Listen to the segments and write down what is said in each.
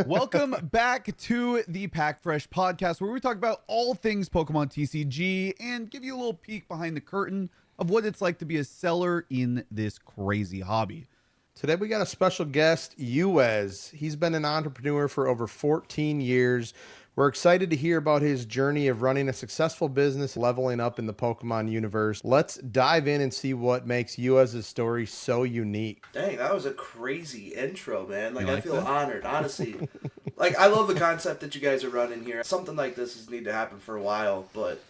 Welcome back to the Pack Fresh podcast, where we talk about all things Pokemon TCG and give you a little peek behind the curtain of what it's like to be a seller in this crazy hobby. Today we got a special guest, Uhhez. He's been an entrepreneur for over 14 years. We're excited to hear about his journey of running a successful business, leveling up in the Pokemon universe. Let's dive in and see what makes Uhez's story so unique. Dang, that was a crazy intro, man. You I like feel that? honored, honestly. I love the concept that you guys are running here. Something like this has need to happen for a while, but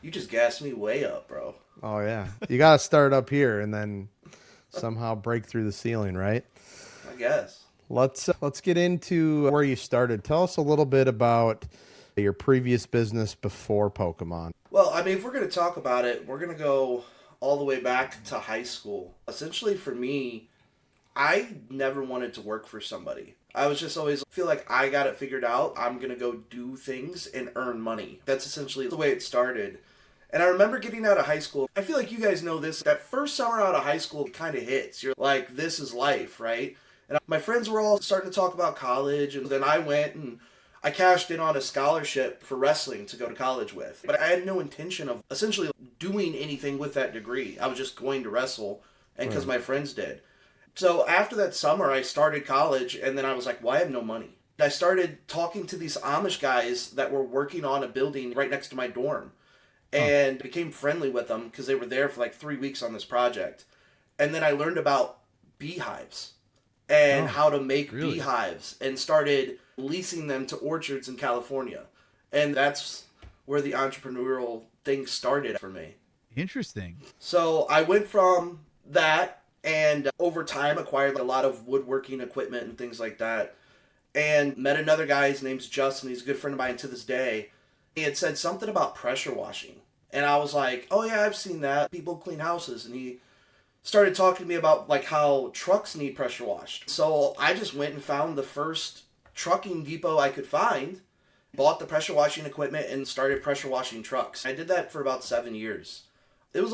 you just gassed me way up, bro. Oh yeah, you got to start up here and then somehow break through the ceiling, right? I guess. Let's get into where you started. Tell us a little bit about your previous business before Pokemon. Well, if we're going to talk about it, we're going to go all the way back to high school. Essentially, for me, I never wanted to work for somebody. I was just always feel like I got it figured out. I'm going to go do things and earn money. That's essentially the way it started. And I remember getting out of high school. I feel like you guys know this. That first summer out of high school kind of hits. You're like, this is life, right? And my friends were all starting to talk about college. And then I went and I cashed in on a scholarship for wrestling to go to college with. But I had no intention of essentially doing anything with that degree. I was just going to wrestle, and because my friends did. So after that summer, I started college, and then I was like, well, I have no money. I started talking to these Amish guys that were working on a building right next to my dorm, and became friendly with them because they were there for like 3 weeks on this project. And then I learned about beehives and how to make beehives, and started leasing them to orchards in California. And that's where the entrepreneurial thing started for me. Interesting. So I went from that, and over time acquired a lot of woodworking equipment and things like that, and met another guy. His name's Justin. He's a good friend of mine to this day. He had said something about pressure washing, and I was like, oh yeah, I've seen that. People clean houses. And he started talking to me about how trucks need pressure washed. So I just went and found the first trucking depot I could find, bought the pressure washing equipment, and started pressure washing trucks. I did that for about 7 years. It was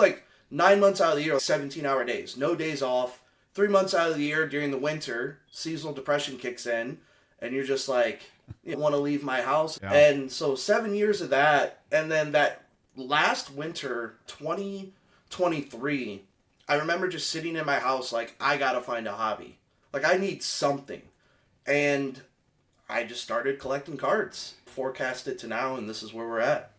9 months out of the year, 17-hour days, no days off. 3 months out of the year during the winter, seasonal depression kicks in, and you're just like, you want to leave my house. Yeah. And so 7 years of that, and then that last winter, 2023, I remember just sitting in my house I gotta find a hobby. I need something. And I just started collecting cards. Forecast it to now, and this is where we're at.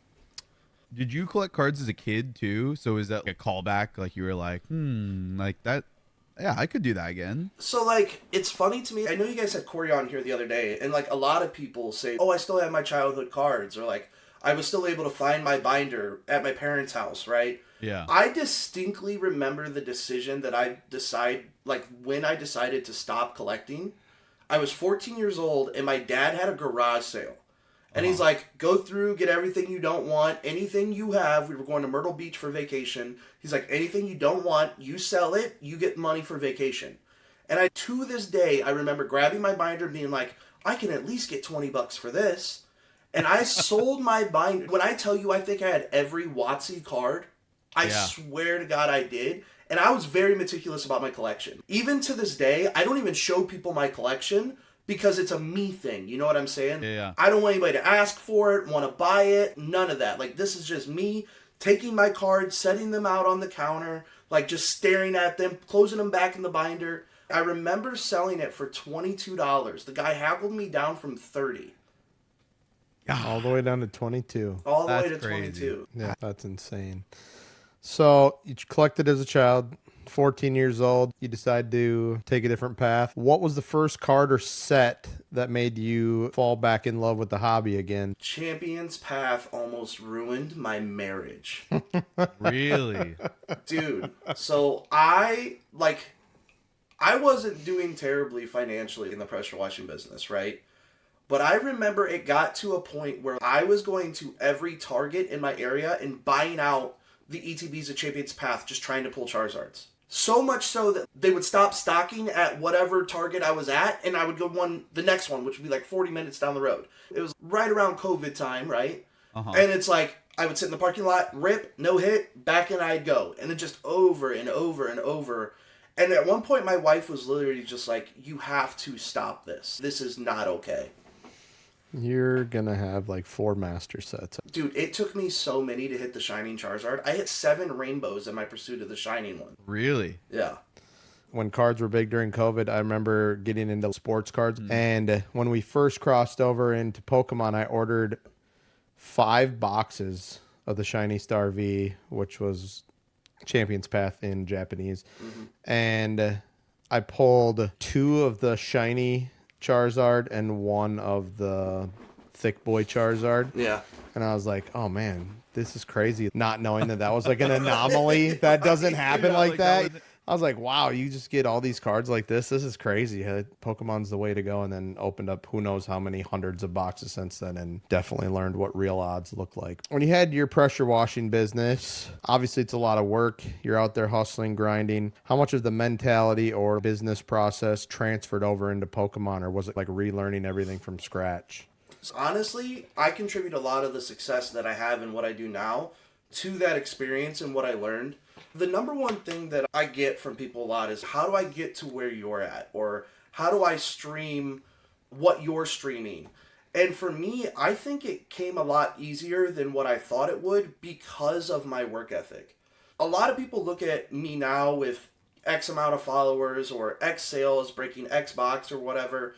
Did you collect cards as a kid too? So is that a callback? You were like that? Yeah, I could do that again. So it's funny to me. I know you guys had Corey on here the other day, and a lot of people say, oh, I still have my childhood cards, or I was still able to find my binder at my parents' house, right? Yeah. I distinctly remember the decision that when I decided to stop collecting. I was 14 years old, and my dad had a garage sale. And he's like, go through, get everything you don't want, anything you have. We were going to Myrtle Beach for vacation. He's like, anything you don't want, you sell it, you get money for vacation. And to this day, I remember grabbing my binder and being like, I can at least get $20 for this. And I sold my binder. When I tell you I think I had every WotC card, I swear to God I did. And I was very meticulous about my collection. Even to this day, I don't even show people my collection because it's a me thing. You know what I'm saying? Yeah. I don't want anybody to ask for it, want to buy it, none of that. This is just me taking my cards, setting them out on the counter, just staring at them, closing them back in the binder. I remember selling it for $22. The guy haggled me down from $30. All the way down to 22. All the way That's to crazy. 22. Yeah, that's insane. So you collected as a child, 14 years old. You decide to take a different path. What was the first card or set that made you fall back in love with the hobby again? Champion's Path almost ruined my marriage. Really? Dude, so I wasn't doing terribly financially in the pressure washing business, right? But I remember it got to a point where I was going to every Target in my area and buying out the ETBs of Champion's Path, just trying to pull Charizards. So much so that they would stop stocking at whatever Target I was at, and I would go the next one, which would be 40 minutes down the road. It was right around COVID time, right? Uh-huh. And it's I would sit in the parking lot, rip, no hit, back in I'd go. And then just over and over and over. And at one point, my wife was literally just like, you have to stop this. This is not okay. You're gonna have like 4 master sets. Dude, it took me so many to hit the Shining Charizard. I hit 7 rainbows in my pursuit of the Shining one. Really? Yeah. When cards were big during COVID, I remember getting into sports cards. And when we first crossed over into Pokemon, I ordered 5 boxes of the Shiny Star V, which was Champion's Path in Japanese. And I pulled 2 of the Shiny Charizard and 1 of the Thick Boy Charizard. Yeah. And I was like, oh man, this is crazy. Not knowing that that was like an anomaly that doesn't happen like that. I was like, wow, you just get all these cards like this. This is crazy. Pokemon's the way to go. And then opened up who knows how many hundreds of boxes since then and definitely learned what real odds look like. When you had your pressure washing business, obviously it's a lot of work. You're out there hustling, grinding. How much of the mentality or business process transferred over into Pokemon, or was it like relearning everything from scratch? Honestly, I contribute a lot of the success that I have in what I do now to that experience and what I learned. The number one thing that I get from people a lot is, how do I get to where you're at? Or how do I stream what you're streaming? And for me, I think it came a lot easier than what I thought it would because of my work ethic. A lot of people look at me now with X amount of followers or X sales breaking X box or whatever,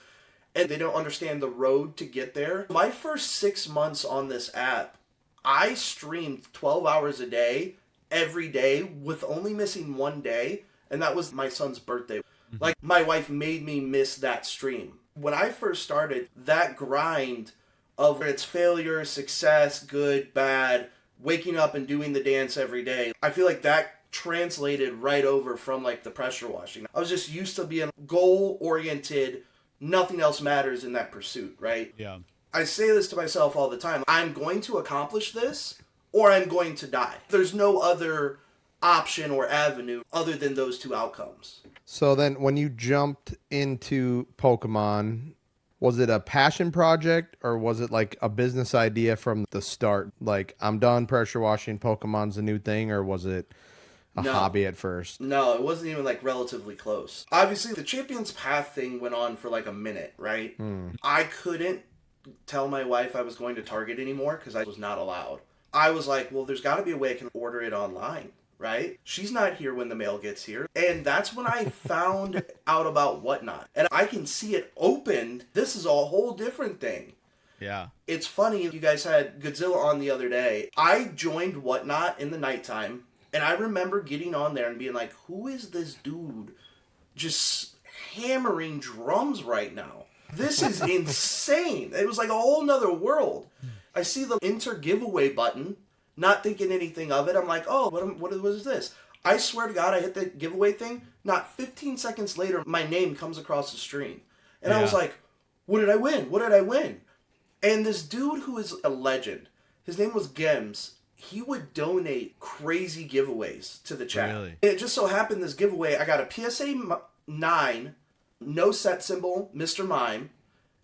and they don't understand the road to get there. My first 6 months on this app, I streamed 12 hours a day, every day, with only missing 1 day, and that was my son's birthday. Like, my wife made me miss that stream. When I first started, that grind of its failure, success, good, bad, waking up and doing the dance every day, I feel like that translated right over from like the pressure washing. I was just used to being goal-oriented, nothing else matters in that pursuit, right? Yeah. I say this to myself all the time. I'm going to accomplish this, or I'm going to die. There's no other option or avenue other than those 2 outcomes. So then when you jumped into Pokemon, was it a passion project or was it like a business idea from the start? Like, I'm done pressure washing, Pokemon's a new thing, or was it a hobby at first? No, it wasn't even like relatively close. Obviously, the Champion's Path thing went on for like a minute, right? I couldn't tell my wife I was going to Target anymore because I was not allowed. I was like, well, there's got to be a way I can order it online, right? She's not here when the mail gets here. And that's when I found out about Whatnot. And I can see it opened. This is a whole different thing. Yeah. It's funny, you guys had Godzilla on the other day. I joined Whatnot in the nighttime, and I remember getting on there and being like, who is this dude just hammering drums right now? This is insane. It was like a whole nother world. I see the enter giveaway button, not thinking anything of it. I'm like, oh, what is this? I swear to God, I hit the giveaway thing. Not 15 seconds later, my name comes across the screen. And I was like, what did I win? What did I win? And this dude who is a legend, his name was Gems, he would donate crazy giveaways to the chat. Really? And it just so happened this giveaway, I got a PSA 9, no set symbol, Mr. Mime,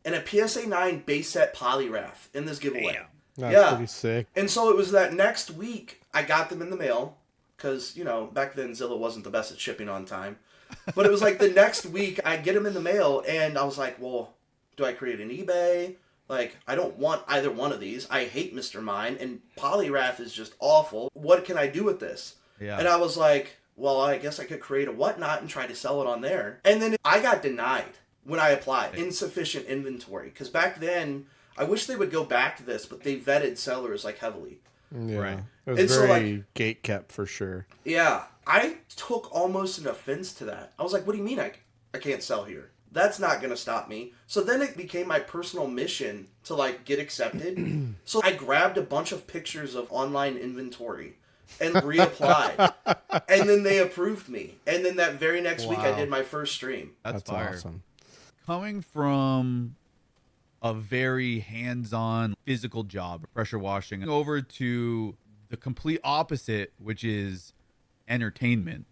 and a PSA 9 base set Poliwrath in this giveaway. Damn. That's pretty sick. And so it was that next week, I got them in the mail, because, you know, back then Zilla wasn't the best at shipping on time. But it was like the next week, I get them in the mail, and I was like, well, do I create an eBay? Like, I don't want either one of these. I hate Mr. Mime, and Poliwrath is just awful. What can I do with this? Yeah. And I was like, well, I guess I could create a Whatnot and try to sell it on there. And then I got denied when I applied. Insufficient inventory. Because back then, I wish they would go back to this, but they vetted sellers, like, heavily. Yeah. Right. It was And so, very gate kept for sure. Yeah. I took almost an offense to that. I was like, what do you mean I can't sell here? That's not going to stop me. So then it became my personal mission to, like, get accepted. So I grabbed a bunch of pictures of online inventory and reapplied. And then they approved me. And then that very next week, I did my first stream. That's fire. Awesome. Coming from a very hands-on physical job, pressure washing, over to the complete opposite, which is entertainment,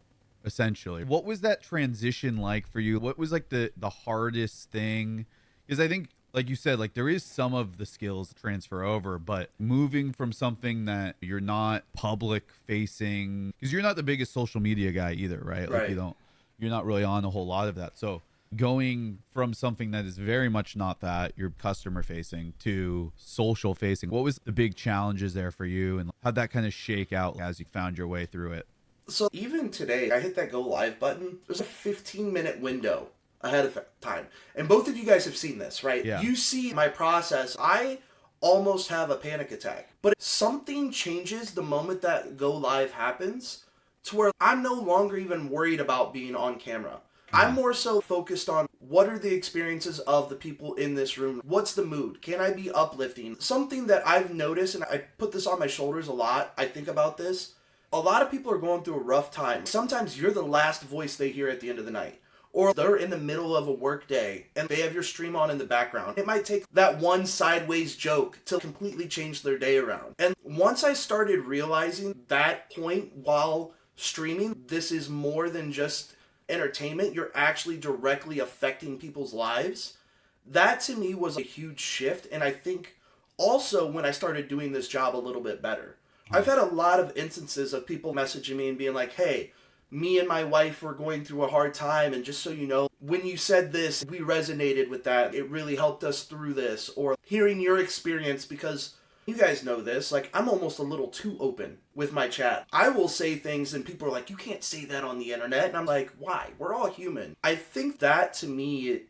essentially. What was that transition like for you? What was like the hardest thing? Because I think, like you said, like there is some of the skills transfer over, but moving from something that you're not public facing, because you're not the biggest social media guy either, right? Like Right. you're not really on a whole lot of that. So going from something that is very much not that, you're customer facing, to social facing. What was the big challenges there for you, and how'd that kind of shake out as you found your way through it? So even today, I hit that go live button. There's a 15-minute window ahead of time. And both of you guys have seen this, right? Yeah. You see my process. I almost have a panic attack. But something changes the moment that go live happens to where I'm no longer even worried about being on camera. I'm more so focused on what are the experiences of the people in this room? What's the mood? Can I be uplifting? Something that I've noticed, and I put this on my shoulders a lot, I think about this. A lot of people are going through a rough time. Sometimes you're the last voice they hear at the end of the night. Or they're in the middle of a work day and they have your stream on in the background. It might take that one sideways joke to completely change their day around. And once I started realizing that point while streaming, this is more than just entertainment. You're actually directly affecting people's lives. That to me was a huge shift. And I think also when I started doing this job a little bit better. I've had a lot of instances of people messaging me and being like, hey, me and my wife were going through a hard time, and just so you know, when you said this, we resonated with that. It really helped us through this. Or hearing your experience, because you guys know this, like I'm almost a little too open with my chat. I will say things and people are like, you can't say that on the internet. And I'm like, why? We're all human. I think that to me,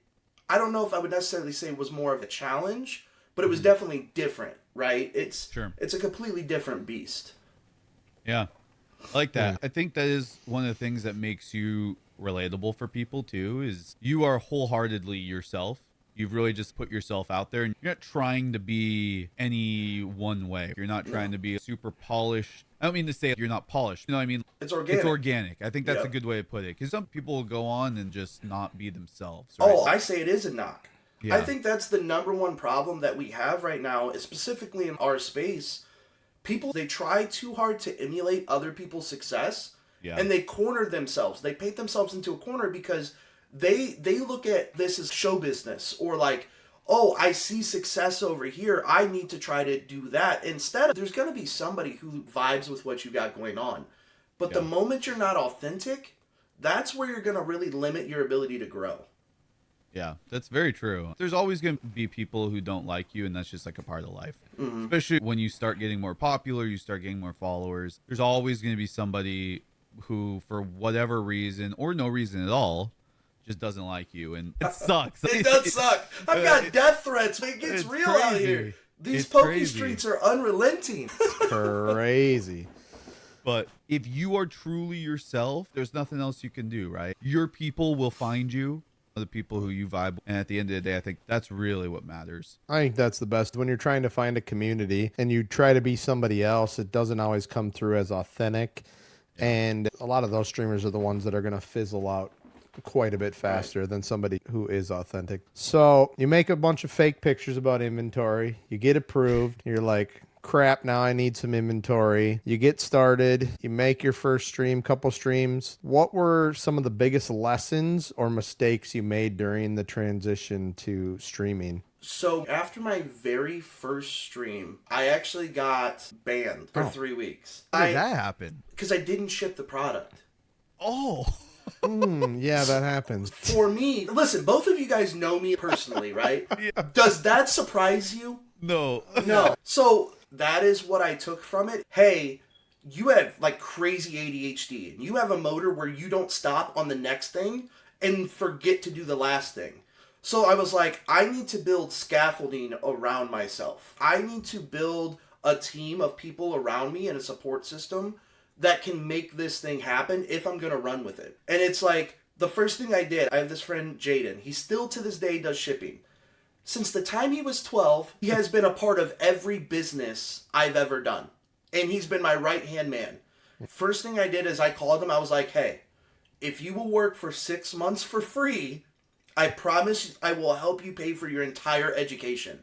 I don't know if I would necessarily say it was more of a challenge, but it was definitely different, right? It's a completely different beast. Yeah. I like that. I think that is one of the things that makes you relatable for people too, is you are wholeheartedly yourself. You've really just put yourself out there, and you're not trying to be any one way. You're not trying to be super polished. I don't mean to say you're not polished. You know what I mean? It's organic. It's organic. I think that's a good way to put it, because some people will go on and just not be themselves. Right? Oh, I say it is a knock. Yeah. I think that's the number one problem that we have right now, specifically in our space. People, they try too hard to emulate other people's success, and they corner themselves. They paint themselves into a corner because they look at this as show business, or like, oh, I see success over here, I need to try to do that. Instead, there's going to be somebody who vibes with what you got going on. But the moment you're not authentic, that's where you're going to really limit your ability to grow. Yeah, that's very true. There's always going to be people who don't like you, and that's just like a part of life. Especially when you start getting more popular, you start getting more followers. There's always going to be somebody who, for whatever reason or no reason at all, just doesn't like you, and it sucks. It does suck. I've got death threats. It gets real crazy. out here. These It's Poke crazy. Streets are unrelenting. Crazy. But if you are truly yourself, there's nothing else you can do, right? Your people will find you, the people who you vibe with. And at the end of the day, I think that's really what matters. I think that's the best. When you're trying to find a community and you try to be somebody else, it doesn't always come through as authentic. And a lot of those streamers are the ones that are going to fizzle out quite a bit faster than somebody who is authentic. So you make a bunch of fake pictures about inventory. You get approved. You're like, crap, now I need some inventory. You get started. You make your first stream, couple streams. What were some of the biggest lessons or mistakes you made during the transition to streaming? So after my very first stream, I actually got banned for 3 weeks. How did that happen? Because I didn't ship the product. Oh. Yeah, that happens. For me, listen, both of you guys know me personally, right? Does that surprise you? No. No. So that is what I took from it. Hey, you have like crazy ADHD, and you have a motor where you don't stop on the next thing and forget to do the last thing. So I was like, I need to build scaffolding around myself. I need to build a team of people around me and a support system that can make this thing happen if I'm going to run with it. And it's like, the first thing I did, I have this friend, Jaden. He still to this day does shipping. Since the time he was 12, he has been a part of every business I've ever done. And he's been my right-hand man. First thing I did is I called him. I was like, hey, if you will work for 6 months for free, I promise I will help you pay for your entire education.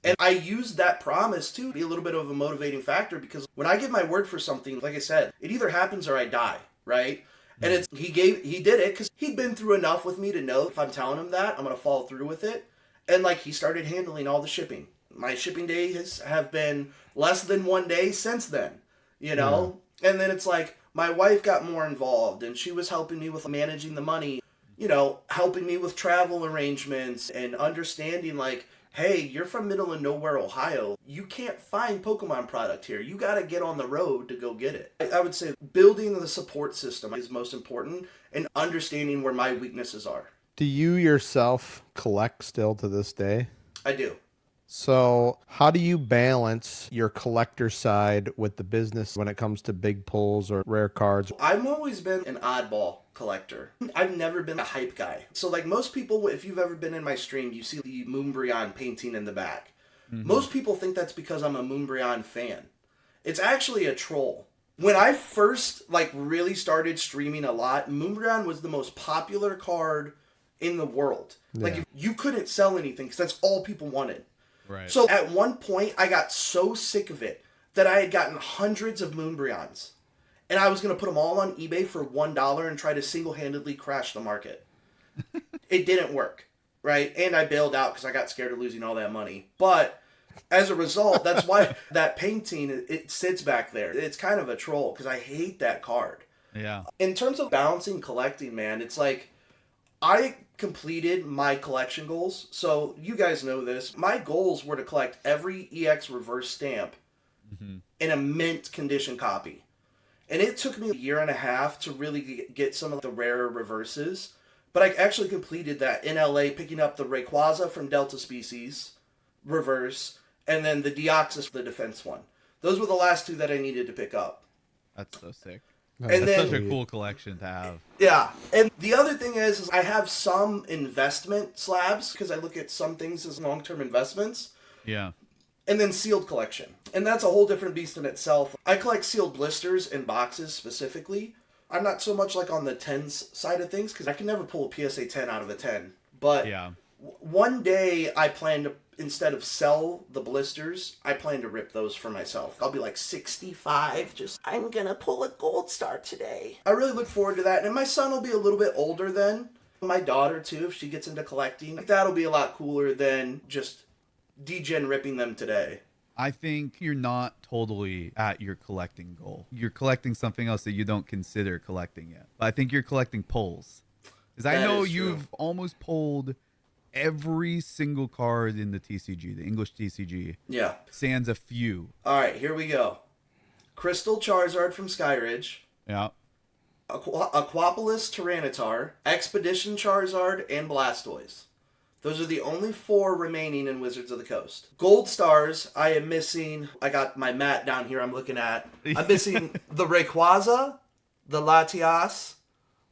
And I used that promise to be a little bit of a motivating factor, because when I give my word for something, like I said, it either happens or I die, right? And he did it because he'd been through enough with me to know if I'm telling him that, I'm going to follow through with it. And like, he started handling all the shipping. My shipping days have been less than 1 day since then, you know? And then it's like, my wife got more involved and she was helping me with managing the money. helping me with travel arrangements and understanding like, hey, you're from middle of nowhere, Ohio. You can't find Pokemon product here. You got to get on the road to go get it. I would say building the support system is most important and understanding where my weaknesses are. Do you yourself collect still to this day? I do. So how do you balance your collector side with the business when it comes to big pulls or rare cards? I've always been an oddball collector. I've never been a hype guy. So like most people, if you've ever been in my stream, you see the Moonbryon painting in the back. Mm-hmm. Most people think that's because I'm a Moonbryon fan. It's actually a troll. When I first really started streaming a lot, Moonbryon was the most popular card in the world. Yeah. Like if you couldn't sell anything because that's all people wanted. Right. So at one point, I got so sick of it that I had gotten hundreds of Moonbryons. And I was going to put them all on eBay for $1 and try to single-handedly crash the market. It didn't work, right? And I bailed out because I got scared of losing all that money. But as a result, that's why that painting, it sits back there. It's kind of a troll because I hate that card. Yeah. In terms of balancing collecting, man, it's like I completed my collection goals. So you guys know this. My goals were to collect every EX reverse stamp in a mint condition copy. And it took me a year and a half to really get some of the rarer reverses. But I actually completed that in LA, picking up the Rayquaza from Delta Species reverse, and then the Deoxys, the defense one. Those were the last two that I needed to pick up. That's so sick. And that's such a cool collection to have. Yeah. And the other thing is I have some investment slabs because I look at some things as long-term investments. Yeah. And then sealed collection. And that's a whole different beast in itself. I collect sealed blisters and boxes specifically. I'm not so much like on the 10s side of things because I can never pull a PSA 10 out of a 10. But yeah. One day I plan to, instead of sell the blisters, I plan to rip those for myself. I'll be like 65, I'm gonna pull a gold star today. I really look forward to that. And my son will be a little bit older then. My daughter too, if she gets into collecting. That'll be a lot cooler than just degen ripping them today. I think you're not totally at your collecting goal. You're collecting something else that you don't consider collecting yet. But I think you're collecting pulls. Because I know you've almost pulled every single card in the TCG, the English TCG. Yeah. Sans a few. All right, here we go. Crystal Charizard from Skyridge. Yeah. Aquapolis Tyranitar, Expedition Charizard, and Blastoise. Those are the only 4 remaining in Wizards of the Coast. Gold Stars, I am missing. I got my mat down here I'm looking at. I'm missing the Rayquaza, the Latias,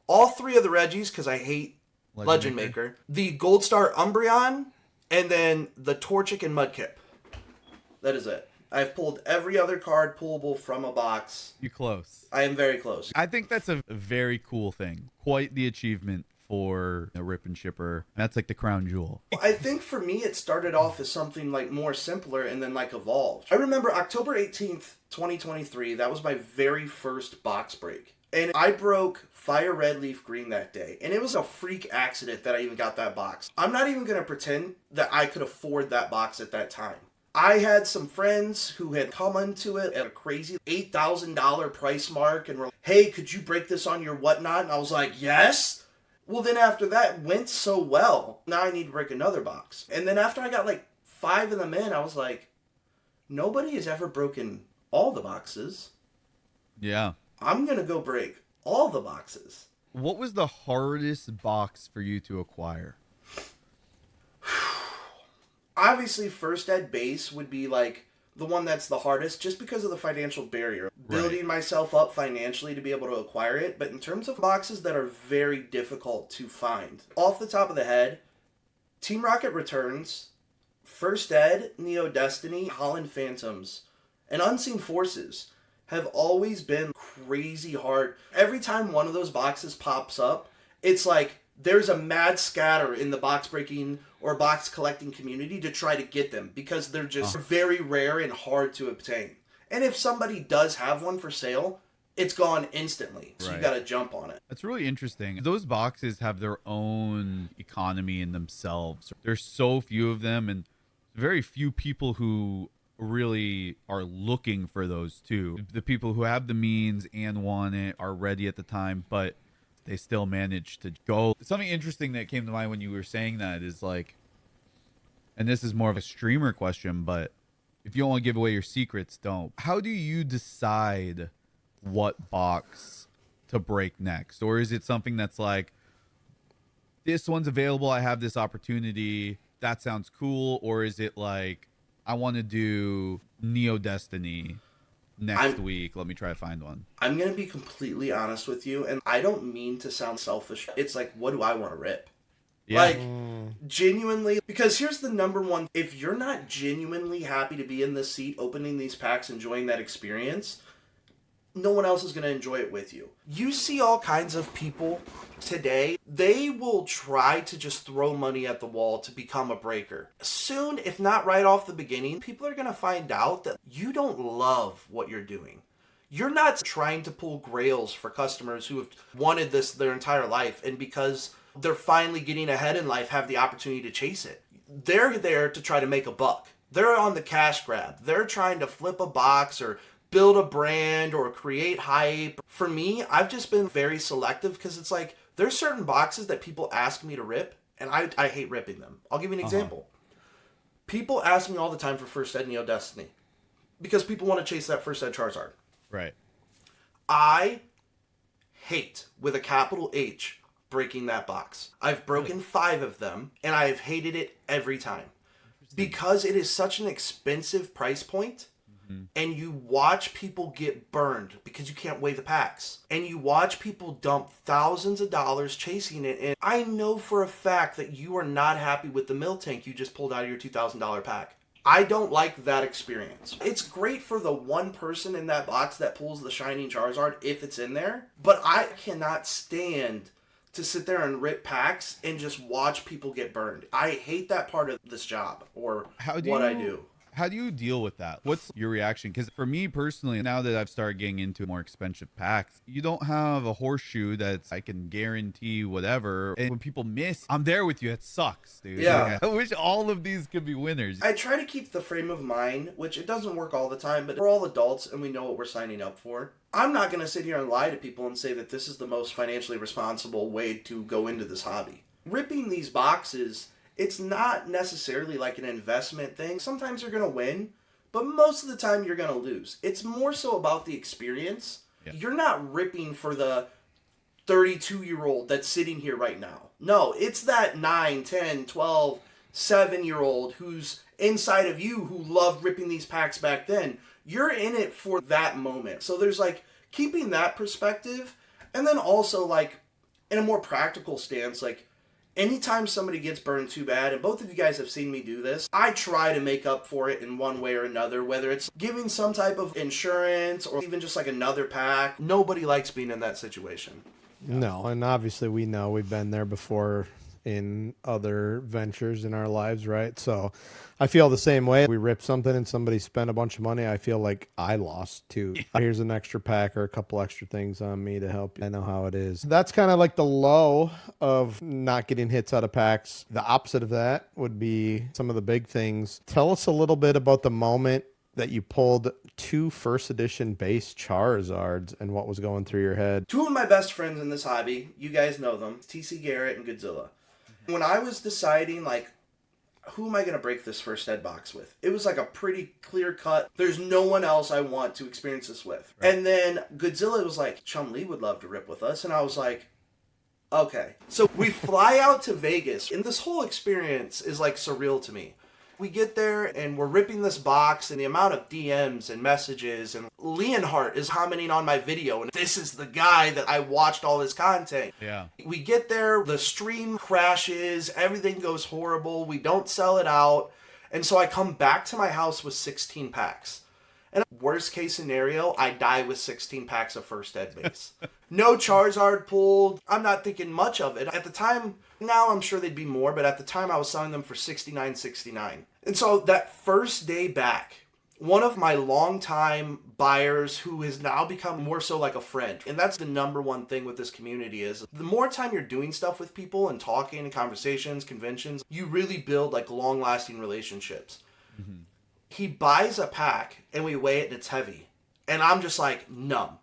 all 3 of the Regis because I hate Legend Maker. The Gold Star Umbreon, and then the Torchic and Mudkip. That is it. I've pulled every other card pullable from a box. You're close. I am very close. I think that's a very cool thing. Quite the achievement for a rip and shipper. That's like the crown jewel. I think for me it started off as something like more simpler and then like evolved. I remember October 18th, 2023. That was my very first box break. And I broke Fire Red Leaf Green that day. And it was a freak accident that I even got that box. I'm not even going to pretend that I could afford that box at that time. I had some friends who had come into it at a crazy $8,000 price mark and were like, hey, could you break this on your whatnot? And I was like, yes. Well, then after that went so well, now I need to break another box. And then after I got like 5 of them in, I was like, nobody has ever broken all the boxes. Yeah. I'm going to go break all the boxes. What was the hardest box for you to acquire? Obviously, First Ed base would be like the one that's the hardest just because of the financial barrier. Right. Building myself up financially to be able to acquire it. But in terms of boxes that are very difficult to find, off the top of the head, Team Rocket Returns, First Ed, Neo Destiny, Holland Phantoms, and Unseen Forces have always been crazy hard. Every time one of those boxes pops up, it's like there's a mad scatter in the box breaking or box collecting community to try to get them because they're just very rare and hard to obtain. And if somebody does have one for sale, it's gone instantly. So you got to jump on it. That's really interesting. Those boxes have their own economy in themselves. There's so few of them and very few people who really are looking for those too. The people who have the means and want it are ready at the time, but they still manage to go. Something interesting that came to mind when you were saying that is like, and this is more of a streamer question, but if you don't want to give away your secrets, don't. How do you decide what box to break next? Or is it something that's like, this one's available, I have this opportunity, that sounds cool? Or is it like, I want to do Neo Destiny next week, let me try to find one? I'm going to be completely honest with you, and I don't mean to sound selfish. It's like, what do I want to rip? Yeah. Like, genuinely, because here's the number one. If you're not genuinely happy to be in this seat, opening these packs, enjoying that experience, no one else is going to enjoy it with you. You see all kinds of people today, they will try to just throw money at the wall to become a breaker. Soon, if not right off the beginning, people are going to find out that you don't love what you're doing. You're not trying to pull grails for customers who have wanted this their entire life, and because they're finally getting ahead in life, have the opportunity to chase it. They're there to try to make a buck. They're on the cash grab. They're trying to flip a box or build a brand or create hype. For me, I've just been very selective because it's like, there's certain boxes that people ask me to rip, and I hate ripping them. I'll give you an example. People ask me all the time for First Ed Neo Destiny because people want to chase that First Ed Charizard. Right. I hate, with a capital H, breaking that box. I've broken 5 of them, and I have hated it every time. Because it is such an expensive price point, and you watch people get burned because you can't weigh the packs. And you watch people dump thousands of dollars chasing it. And I know for a fact that you are not happy with the mill tank you just pulled out of your $2,000 pack. I don't like that experience. It's great for the one person in that box that pulls the Shining Charizard if it's in there. But I cannot stand to sit there and rip packs and just watch people get burned. I hate that part of this job or I do. How do you deal with that? What's your reaction? Because for me personally, now that I've started getting into more expensive packs, you don't have a horseshoe that's I can guarantee whatever. And when people miss, I'm there with you. It sucks, dude. Yeah. Like, I wish all of these could be winners. I try to keep the frame of mind, which it doesn't work all the time, but we're all adults and we know what we're signing up for. I'm not going to sit here and lie to people and say that this is the most financially responsible way to go into this hobby. Ripping these boxes, it's not necessarily like an investment thing. Sometimes you're going to win, but most of the time you're going to lose. It's more so about the experience. Yeah. You're not ripping for the 32-year-old that's sitting here right now. No, it's that 9, 10, 12, 7-year-old who's inside of you who loved ripping these packs back then. You're in it for that moment. So there's like keeping that perspective, and then also like in a more practical stance, like anytime somebody gets burned too bad, and both of you guys have seen me do this, I try to make up for it in one way or another, whether it's giving some type of insurance or even just like another pack. Nobody likes being in that situation. No, and obviously we know we've been there before in other ventures in our lives, right? So I feel the same way. We rip something and somebody spent a bunch of money, I feel like I lost too. Here's an extra pack or a couple extra things on me to help you. I know how it is. That's kind of like the low of not getting hits out of packs. The opposite of that would be some of the big things. Tell us a little bit about the moment that you pulled 2 first edition base Charizards and what was going through your head. 2 of my best friends in this hobby, you guys know them, TC Garrett and Godzilla. When I was deciding, like, who am I going to break this first ed box with? It was like a pretty clear cut. There's no one else I want to experience this with. Right. And then Godzilla was like, Chum Lee would love to rip with us. And I was like, okay. So we fly out to Vegas, and this whole experience is like surreal to me. We get there and we're ripping this box, and the amount of DMs and messages, and Leonhardt is commenting on my video, and this is the guy that I watched all his content. Yeah. We get there, the stream crashes, everything goes horrible, we don't sell it out, and so I come back to my house with 16 packs. And worst case scenario, I die with 16 packs of first ed base. No Charizard pulled. I'm not thinking much of it. At the time, now I'm sure they'd be more, but at the time I was selling them for $69.69. And so that first day back, one of my longtime buyers who has now become more so like a friend, and that's the number one thing with this community is the more time you're doing stuff with people and talking and conversations, conventions, you really build like long-lasting relationships. Mm-hmm. He buys a pack and we weigh it and it's heavy. And I'm just like numb.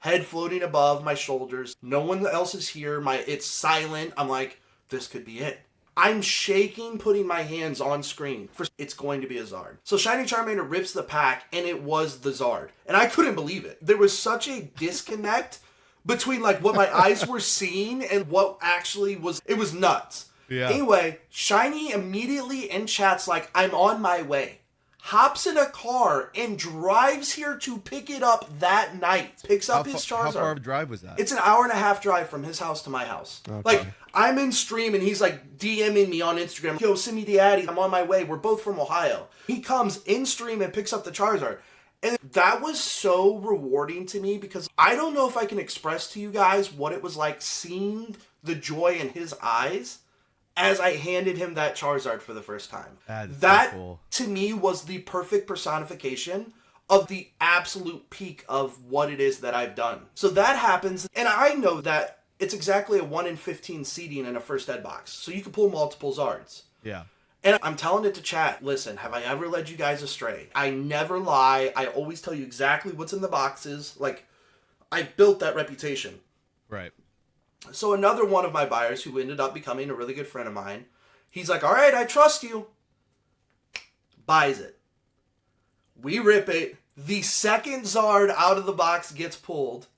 head floating above my shoulders. No one else is here. It's silent. I'm like, this could be it. I'm shaking, putting my hands on screen. It's going to be a Zard. So Shiny Charmander rips the pack, and it was the Zard. And I couldn't believe it. There was such a disconnect between like what my eyes were seeing and what actually was. It was nuts. Yeah. Anyway, Shiny immediately in chat's like, I'm on my way. Hops in a car and drives here to pick it up that night. Picks up his Charizard. How far of a drive was that? It's an hour-and-a-half drive from his house to my house. Okay. Like, I'm in stream and he's like DMing me on Instagram. Yo, send me the Addy. I'm on my way. We're both from Ohio. He comes in stream and picks up the Charizard. And that was so rewarding to me because I don't know if I can express to you guys what it was like seeing the joy in his eyes as I handed him that Charizard for the first time. That, so cool. To me, was the perfect personification of the absolute peak of what it is that I've done. So that happens, and I know that it's exactly a 1 in 15 seeding in a first ed box. So you can pull multiple Zards. Yeah. And I'm telling it to chat, listen, have I ever led you guys astray? I never lie. I always tell you exactly what's in the boxes. Like, I've built that reputation. Right. So another one of my buyers who ended up becoming a really good friend of mine, he's like, all right, I trust you. Buys it. We rip it. The second Zard out of the box gets pulled.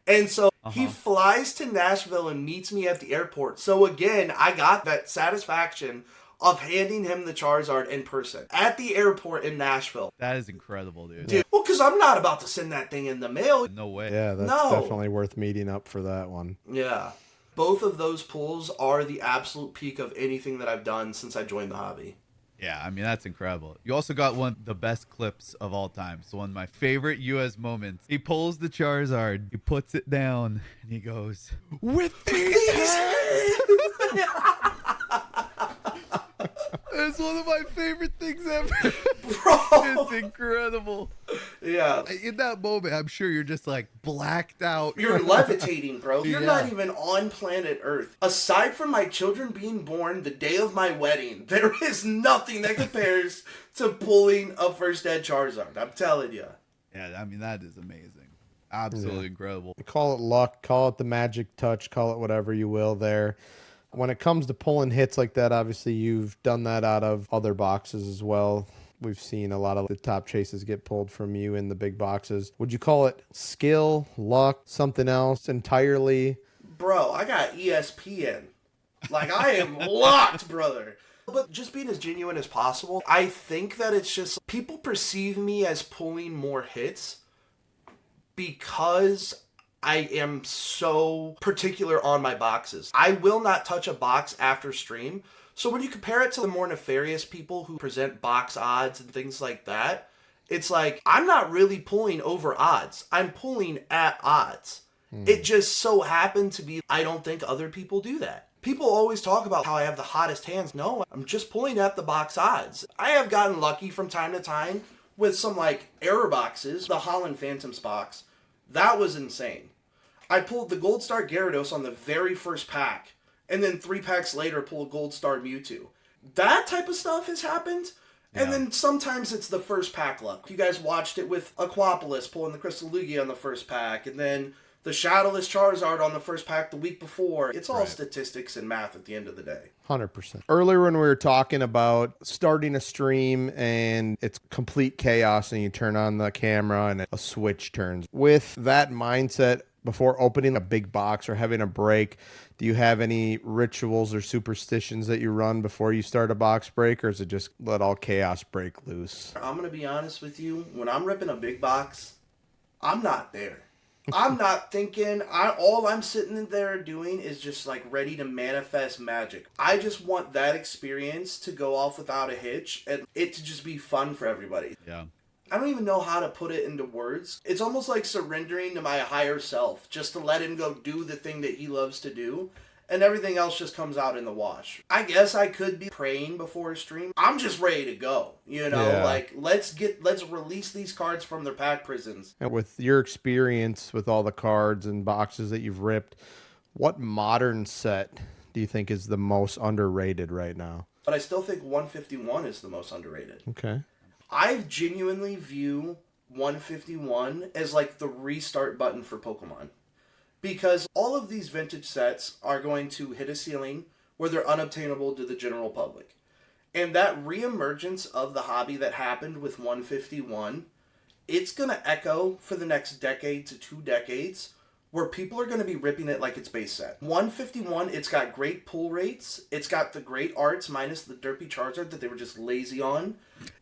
And so he flies to Nashville and meets me at the airport. So again, I got that satisfaction of handing him the Charizard in person at the airport in Nashville. That is incredible, dude. Well, because I'm not about to send that thing in the mail. No way. Yeah, that's definitely worth meeting up for that one. Yeah. Both of those pulls are the absolute peak of anything that I've done since I joined the hobby. Yeah, I mean, that's incredible. You also got one of the best clips of all time. So one of my favorite US moments. He pulls the Charizard, he puts it down, and he goes, with these It's one of my favorite things ever. Bro. It's incredible. Yeah. In that moment, I'm sure you're just like blacked out. You're levitating, bro. You're Yeah. not even on planet Earth. Aside from my children being born the day of my wedding, there is nothing that compares to pulling a first ed Charizard. I'm telling you. Yeah, I mean, that is amazing. Absolutely incredible. Call it luck, call it the magic touch, call it whatever you will there. When it comes to pulling hits like that, obviously you've done that out of other boxes as well. We've seen a lot of the top chases get pulled from you in the big boxes. Would you call it skill, luck, something else entirely? Bro, I got ESPN. Like, I am locked, brother. But just being as genuine as possible, I think that it's just people perceive me as pulling more hits because I am so particular on my boxes. I will not touch a box after stream. So when you compare it to the more nefarious people who present box odds and things like that, it's like, I'm not really pulling over odds. I'm pulling at odds. It just so happened to be, I don't think other people do that. People always talk about how I have the hottest hands. No, I'm just pulling at the box odds. I have gotten lucky from time to time with some like error boxes. The Holland Phantoms box, that was insane. I pulled the Gold Star Gyarados on the very first pack, and then 3 packs later pull a Gold Star Mewtwo. That type of stuff has happened. And then sometimes it's the first pack luck. You guys watched it with Aquapolis pulling the Crystal Lugia on the first pack, and then the Shadowless Charizard on the first pack the week before. It's all statistics and math at the end of the day. 100%. Earlier when we were talking about starting a stream and it's complete chaos and you turn on the camera and a switch turns. With that mindset, before opening a big box or having a break, do you have any rituals or superstitions that you run before you start a box break, or is it just let all chaos break loose? I'm going to be honest with you. When I'm ripping a big box, I'm not there. I'm not thinking. All I'm sitting in there doing is just like ready to manifest magic. I just want that experience to go off without a hitch and it to just be fun for everybody. Yeah. I don't even know how to put it into words. It's almost like surrendering to my higher self, just to let him go do the thing that he loves to do, and everything else just comes out in the wash. I guess I could be praying before a stream. I'm just ready to go, you know, like let's release these cards from their pack prisons. And with your experience with all the cards and boxes that you've ripped, what modern set do you think is the most underrated right now? But I still think 151 is the most underrated. Okay. I genuinely view 151 as like the restart button for Pokemon. Because all of these vintage sets are going to hit a ceiling where they're unobtainable to the general public. And that reemergence of the hobby that happened with 151, it's going to echo for the next decade to 2 decades, where people are going to be ripping it like it's base set. 151, it's got great pull rates. It's got the great arts minus the derpy Charizard that they were just lazy on.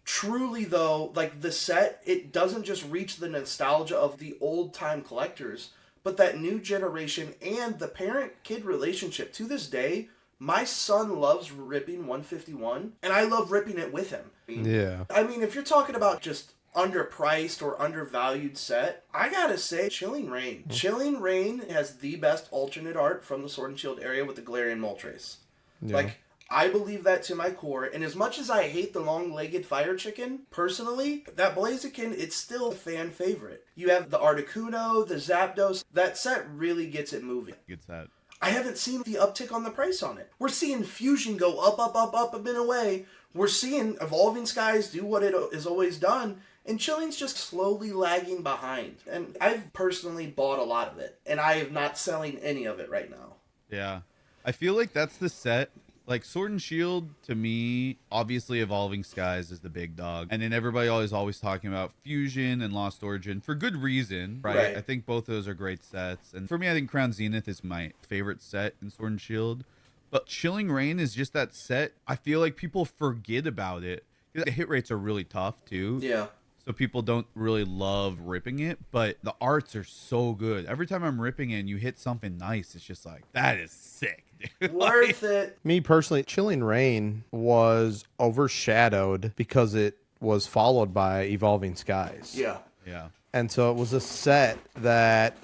Truly, though, like the set, it doesn't just reach the nostalgia of the old-time collectors, but that new generation and the parent-kid relationship. To this day, my son loves ripping 151, and I love ripping it with him. Yeah. I mean, if you're talking about just underpriced or undervalued set, I gotta say Chilling Reign. Chilling Reign has the best alternate art from the Sword and Shield area with the Galarian Moltres. Yeah. Like, I believe that to my core, and as much as I hate the long-legged fire chicken, personally, that Blaziken, it's still a fan favorite. You have the Articuno, the Zapdos. That set really gets it moving. Good set. I haven't seen the uptick on the price on it. We're seeing Fusion go up, up, up, up, and away. We're seeing Evolving Skies do what it has always done, and Chilling's just slowly lagging behind. And I've personally bought a lot of it, and I am not selling any of it right now. Yeah. I feel like that's the set. Like Sword and Shield, to me, obviously Evolving Skies is the big dog. And then everybody always talking about Fusion and Lost Origin for good reason, right? I think both of those are great sets. And for me, I think Crown Zenith is my favorite set in Sword and Shield. But Chilling Reign is just that set. I feel like people forget about it. The hit rates are really tough, too. Yeah. So people don't really love ripping it, but the arts are so good. Every time I'm ripping it and you hit something nice, it's just like, that is sick, dude. Worth it. Me personally, Chilling Reign was overshadowed because it was followed by Evolving Skies. Yeah. Yeah. And so it was a set that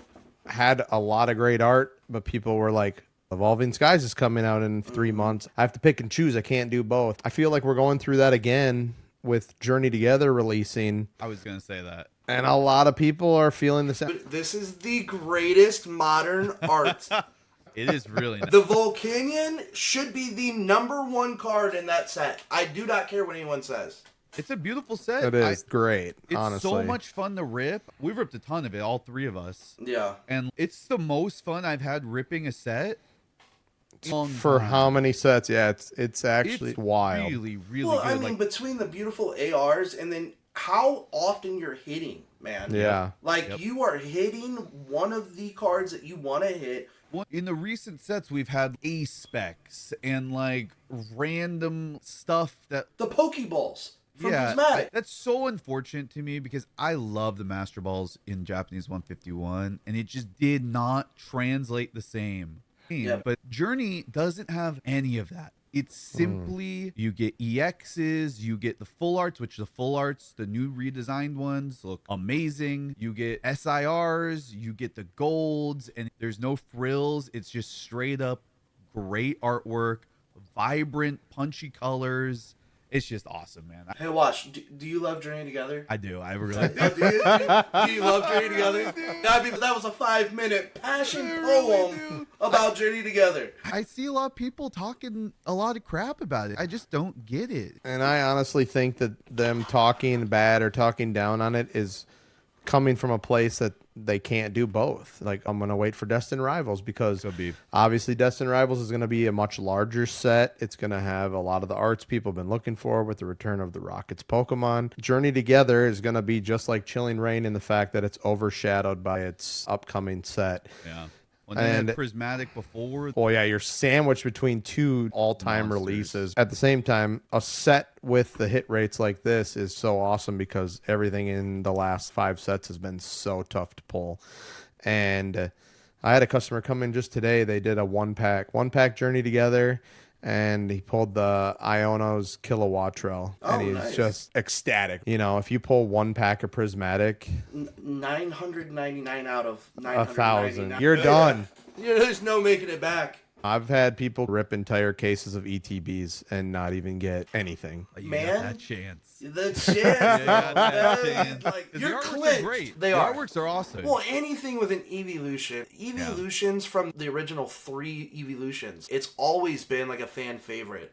had a lot of great art, but people were like, Evolving Skies is coming out in 3 months. I have to pick and choose. I can't do both. I feel like we're going through that again with Journey Together releasing. I was going to say that. And a lot of people are feeling the same. This is the greatest modern art. It is really nice. The Volcanion should be the #1 card in that set. I do not care what anyone says. It's a beautiful set. It is great, It's honestly. so much fun to rip. We've ripped a ton of it, all three of us. Yeah. And it's the most fun I've had ripping a set. For how many sets? Yeah, it's actually It's wild. really, really Well, good. I mean, Like, between the beautiful ARs and then how often you're hitting, man. Yeah. Like, you are hitting one of the cards that you want to hit. in the recent sets, we've had A specs and like random stuff that. The Pokeballs from Yeah, Prismatic. that's so unfortunate to me because I love the Master Balls in Japanese 151, and it just did not translate the same. Yep. But Journey doesn't have any of that. It's simply you get EXs, you get the full arts, which the full arts, the new redesigned ones, look amazing. You get SIRs, you get the golds, and there's no frills. It's just straight up great artwork, vibrant, punchy colors. It's just awesome, man. Hey, watch. Do you love Journey Together? I do. I really Oh, do you love Journey Together? That was a 5-minute passion poem about Journey Together. I see a lot of people talking a lot of crap about it. I just don't get it. And I honestly think that them talking bad or talking down on it is coming from a place that they can't do both. Like, I'm going to wait for Destined Rivals because Could be. obviously Destined Rivals is going to be a much larger set. It's going to have a lot of the arts people have been looking for with the return of the Rockets Pokemon. Journey Together is going to be just like Chilling Reign in the fact that it's overshadowed by its upcoming set. Yeah. When they had And- Prismatic before. Oh yeah, you're sandwiched between two all-time Monsters. releases. At the same time, a set with the hit rates like this is so awesome because everything in the last 5 sets has been so tough to pull. And I had a customer come in just today. They did a one pack Journey Together, and he pulled the Iono's Kilowattrel, and Oh, he's nice. just ecstatic. You know, if you pull one pack of Prismatic, 999 out of 1,000, 999. you're done. Yeah, there's no making it back. I've had people rip entire cases of ETBs and not even get anything. You Man. got that chance. The chance. Yeah, bro. that chance. Like, 'Cause you're the artworks clinched. are great. They the are. artworks are awesome. Well, anything with an evolution. Evolutions from the original 3 evolutions. It's always been like a fan favorite.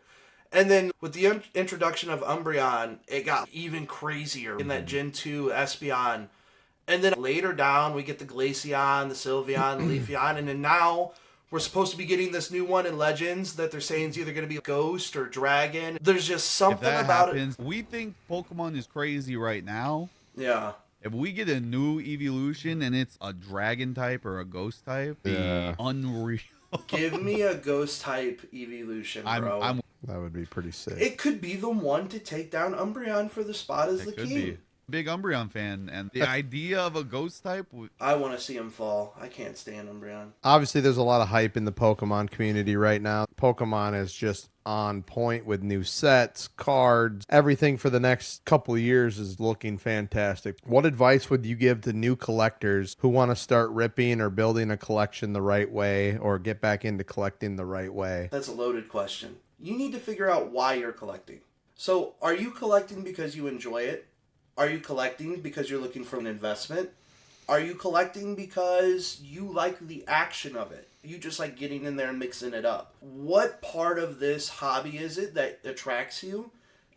And then with the introduction of Umbreon, it got even crazier in that Gen 2 Espeon. And then later down, we get the Glaceon, the Sylveon, the Leafeon, and then now we're supposed to be getting this new one in Legends that they're saying is either going to be Ghost or Dragon. There's just something if that about happens, we think Pokemon is crazy right now. Yeah. If we get a new evolution and it's a dragon type or a ghost type, Yeah. be unreal. Give me a Ghost type evolution, bro. That would be pretty sick. It could be the one to take down Umbreon for the spot as the It could king. be. Big Umbreon fan, and the idea of a ghost type I want to see him fall. I can't stand Umbreon. Obviously, there's a lot of hype in the Pokemon community right now. Pokemon is just on point with new sets, cards, everything for the next couple of years is looking fantastic. What advice would you give to new collectors who want to start ripping or building a collection the right way or get back into collecting the right way? That's a loaded question. You need to figure out why you're collecting. So, are you collecting because you enjoy it? Are you collecting because you're looking for an investment? Are you collecting because you like the action of it? You just like getting in there and mixing it up. What part of this hobby is it that attracts you?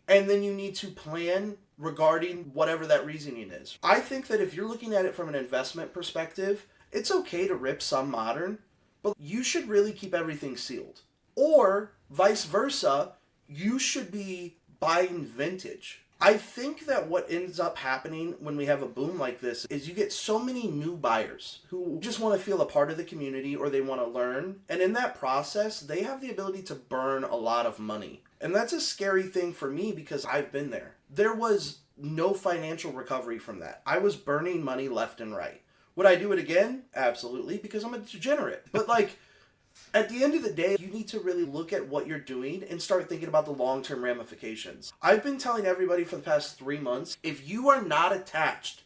And then you need to plan regarding whatever that reasoning is. I think that if you're looking at it from an investment perspective, it's okay to rip some modern, but you should really keep everything sealed. Or vice versa, you should be buying vintage. I think that what ends up happening when we have a boom like this is you get so many new buyers who just want to feel a part of the community or they want to learn. And in that process, they have the ability to burn a lot of money. And that's a scary thing for me because I've been there. There was no financial recovery from that. I was burning money left and right. Would I do it again? Absolutely, because I'm a degenerate. But at the end of the day, you need to really look at what you're doing and start thinking about the long-term ramifications. I've been telling everybody for the past 3 months, if you are not attached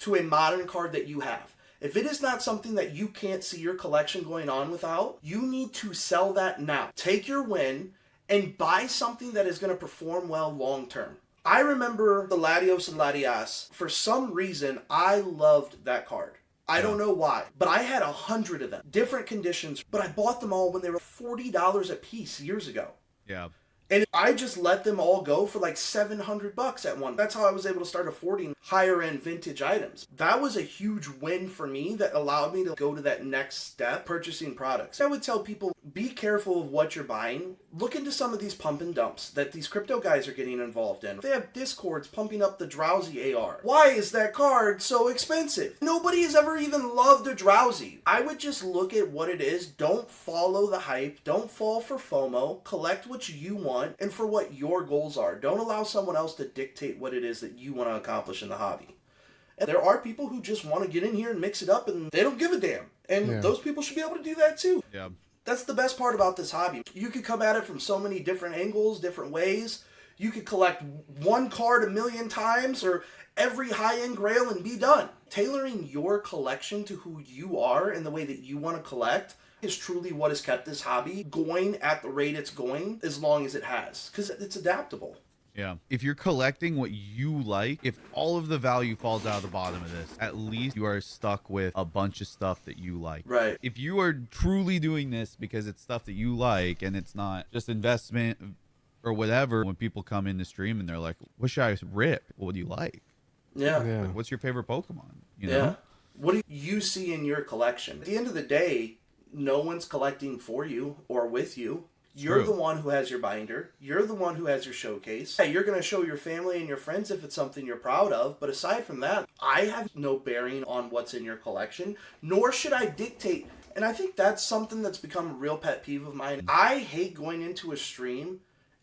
to a modern card that you have, if it is not something that you can't see your collection going on without, you need to sell that now. Take your win and buy something that is going to perform well long-term. I remember the Latios and Latias. For some reason, I loved that card. I don't know why, but I had 100 of them, different conditions, but I bought them all when they were $40 a piece years ago. Yeah. And I just let them all go for like $700 at one. That's how I was able to start affording higher end vintage items. That was a huge win for me that allowed me to go to that next step, purchasing products. I would tell people, be careful of what you're buying. Look into some of these pump and dumps that these crypto guys are getting involved in. They have Discords pumping up the Drowsy AR. Why is that card so expensive? Nobody has ever even loved a Drowsy. I would just look at what it is. Don't follow the hype. Don't fall for FOMO. Collect what you want and for what your goals are. Don't allow someone else to dictate what it is that you want to accomplish in the hobby. And there are people who just want to get in here and mix it up and they don't give a damn. And those people should be able to do that too. Yeah. That's the best part about this hobby. You could come at it from so many different angles, different ways. You could collect one card 1,000,000 times or every high-end grail and be done. Tailoring your collection to who you are and the way that you want to collect is truly what has kept this hobby going at the rate it's going as long as it has, because it's adaptable. Yeah. If you're collecting what you like, if all of the value falls out of the bottom of this, at least you are stuck with a bunch of stuff that you like. Right. If you are truly doing this because it's stuff that you like and it's not just investment or whatever, when people come in the stream and they're like, what should I rip? What do you like? Yeah. Like, what's your favorite Pokemon? You know? Yeah. What do you see in your collection? At the end of the day, no one's collecting for you or with you. You're the one who has your binder. You're the one who has your showcase. Yeah, you're going to show your family and your friends if it's something you're proud of. But aside from that, I have no bearing on what's in your collection, nor should I dictate. And I think that's something that's become a real pet peeve of mine. I hate going into a stream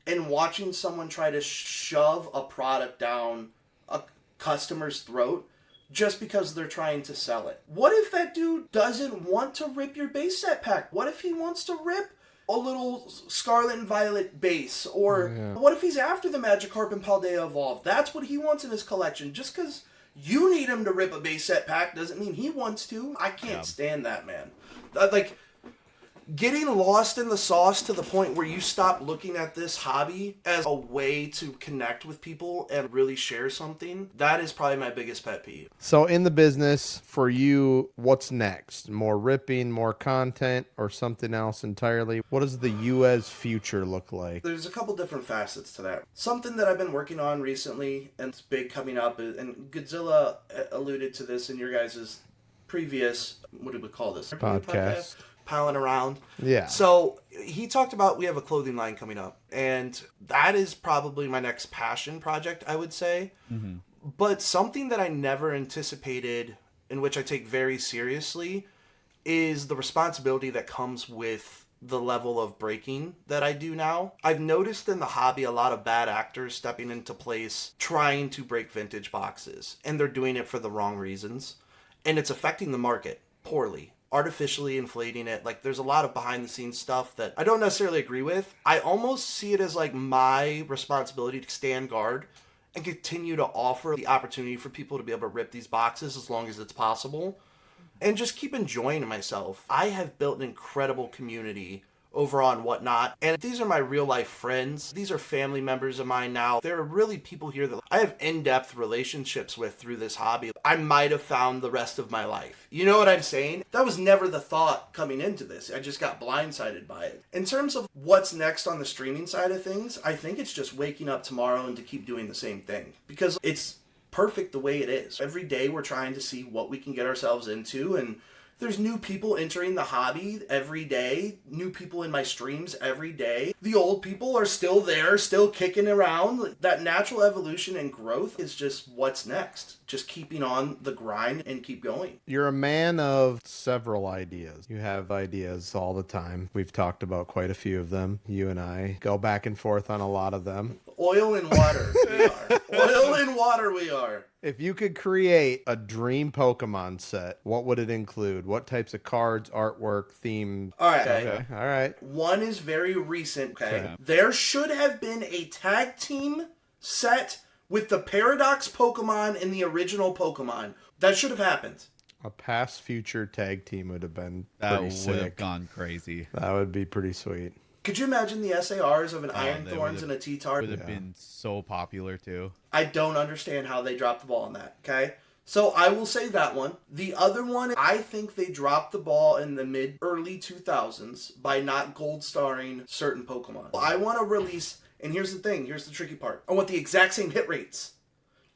and watching someone try to shove a product down a customer's throat just because they're trying to sell it. What if that dude doesn't want to rip your base set pack? What if he wants to rip a little Scarlet and Violet base? Or what if he's after the Magikarp and Paldea Evolved? That's what he wants in his collection. Just because you need him to rip a base set pack doesn't mean he wants to. I can't stand that, man. getting lost in the sauce to the point where you stop looking at this hobby as a way to connect with people and really share something, that is probably my biggest pet peeve. So in the business, for you, what's next? More ripping, more content, or something else entirely? What does the Uhhez future look like? There's a couple different facets to that. Something that I've been working on recently, and it's big coming up, and Godzilla alluded to this in your guys' previous, what do we call this? Podcast. Piling around. Yeah. So he talked about we have a clothing line coming up, and that is probably my next passion project, I would say. Mm-hmm. But something that I never anticipated, in which I take very seriously, is the responsibility that comes with the level of breaking that I do now. I've noticed in the hobby a lot of bad actors stepping into place trying to break vintage boxes, and they're doing it for the wrong reasons, and it's affecting the market poorly, artificially inflating it. Like, there's a lot of behind the scenes stuff that I don't necessarily agree with. I almost see it as like my responsibility to stand guard and continue to offer the opportunity for people to be able to rip these boxes as long as it's possible, and just keep enjoying myself. I have built an incredible community over on Whatnot, and these are my real life friends. These are family members of mine now. There are really people here that I have in-depth relationships with through this hobby. I might have found the rest of my life. You know what I'm saying? That was never the thought coming into this. I just got blindsided by it. In terms of what's next on the streaming side of things, I think it's just waking up tomorrow and to keep doing the same thing, because it's perfect the way it is. Every day we're trying to see what we can get ourselves into, and there's new people entering the hobby every day, new people in my streams every day. The old people are still there, still kicking around. That natural evolution and growth is just what's next. Just keeping on the grind and keep going. You're a man of several ideas. You have ideas all the time. We've talked about quite a few of them. You and I go back and forth on a lot of them. Oil and water we are. Oil and water we are. If you could create a dream Pokemon set, what would it include? What types of cards, artwork, theme? All right. Okay. All right. One is very recent. Okay. There should have been a tag team set with the Paradox Pokemon and the original Pokemon. That should have happened. A past future tag team would have been That pretty would sick. have gone crazy. That would be pretty sweet. Could you imagine the SARs of an Iron they Thorns would've- and a T-Tar? Would have been so popular too. I don't understand how they dropped the ball on that, okay? So I will say that one. The other one, I think they dropped the ball in the mid-early 2000s by not gold starring certain Pokemon. I want to release, and here's the thing, here's the tricky part. I want the exact same hit rates.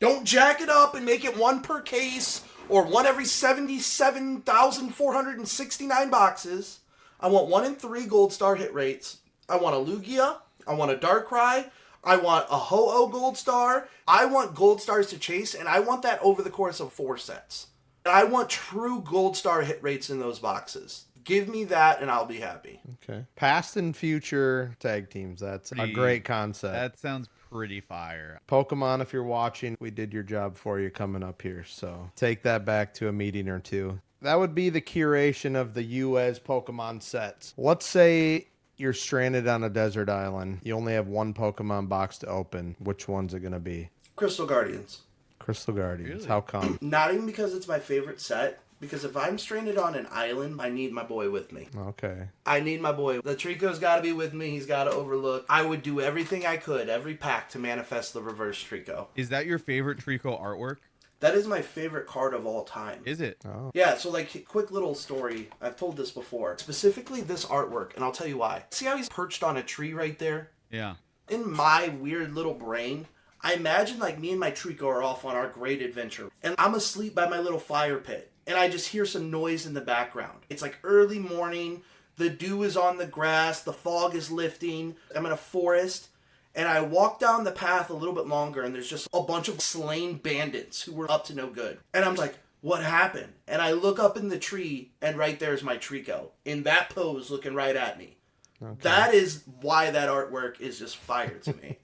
Don't jack it up and make it one per case or one every 77,469 boxes. I want 1 in 3 gold star hit rates. I want a Lugia. I want a Darkrai. I want a Ho-Oh gold star. I want gold stars to chase, and I want that over the course of 4 sets. I want true gold star hit rates in those boxes. Give me that, and I'll be happy. Okay. Past and future tag teams. That's a great concept. That sounds pretty fire. Pokemon, if you're watching, we did your job for you coming up here. So take that back to a meeting or two. That would be the curation of the Uhhez Pokemon sets. Let's say you're stranded on a desert island. You only have one Pokemon box to open. Which one's it going to be? Crystal Guardians. Crystal Guardians. Really? How come? Not even because it's my favorite set, because if I'm stranded on an island, I need my boy with me. Okay. I need my boy. The Trico's got to be with me. He's got to overlook. I would do everything I could, every pack, to manifest the reverse Trico. Is that your favorite Trico artwork? That is my favorite card of all time. Is it? Oh. Yeah, so like, quick little story. I've told this before. Specifically this artwork, and I'll tell you why. See how he's perched on a tree right there? Yeah. In my weird little brain, I imagine like me and my Trico are off on our great adventure, and I'm asleep by my little fire pit, and I just hear some noise in the background. It's like early morning, the dew is on the grass, the fog is lifting, I'm in a forest, and I walk down the path a little bit longer, and there's just a bunch of slain bandits who were up to no good. And I'm like, what happened? And I look up in the tree, and right there's my Trico, in that pose, looking right at me. Okay. That is why that artwork is just fire to me.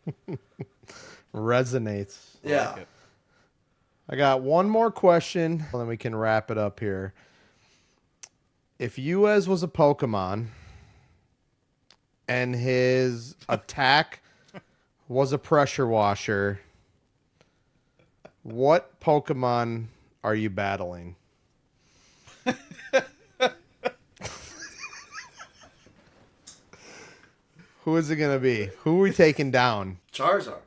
Resonates. Yeah. Like I got one more question, and then we can wrap it up here. If Uhhez was a Pokemon and his attack was a pressure washer, what Pokemon are you battling? Who is it gonna be? Who are we taking down? Charizard.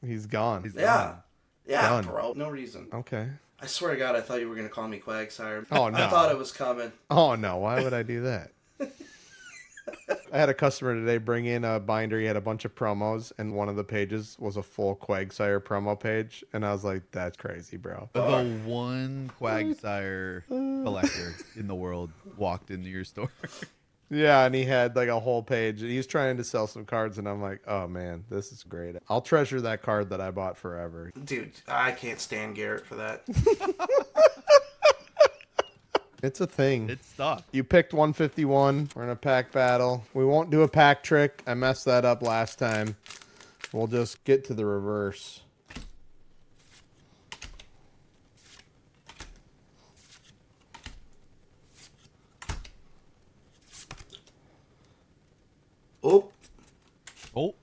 He's gone. Yeah. Yeah, Done. bro. No reason. Okay. I swear to God, I thought you were going to call me Quagsire. Oh, no. I thought it was coming. Oh no, why would I do that? I had a customer today bring in a binder. He had a bunch of promos, and one of the pages was a full Quagsire promo page. And I was like, that's crazy, bro. The one Quagsire collector in the world walked into your store. Yeah, and he had like a whole page. He was trying to sell some cards, and I'm like, oh man, this is great. I'll treasure that card that I bought forever. Dude, I can't stand Garrett for that. It's a thing. It's stuck. You picked 151. We're in a pack battle. We won't do a pack trick. I messed that up last time. We'll just get to the reverse. Oh. Oh.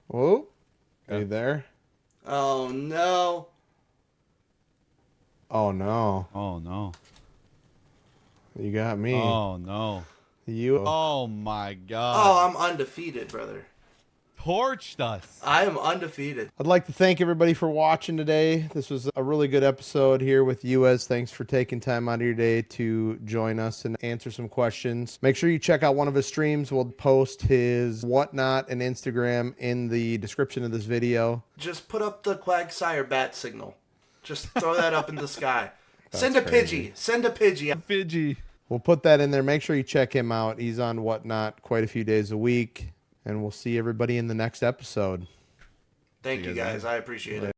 Whoa. Are you there? Oh, no. Oh, no. Oh, no. You got me. Oh, no. You. Oh, my God. Oh, I'm undefeated, brother. Torched us. I am undefeated. I'd like to thank everybody for watching today. This was a really good episode here with Uhhez. Thanks for taking time out of your day to join us and answer some questions. Make sure you check out one of his streams. We'll post his whatnot and Instagram in the description of this video. Just put up the Quagsire bat signal. Just throw that up in the sky. Send a crazy. Pidgey. Send a Pidgey. Fidgy. We'll put that in there. Make sure you check him out. He's on whatnot quite a few days a week. And we'll see everybody in the next episode. Thank you, guys. I appreciate it.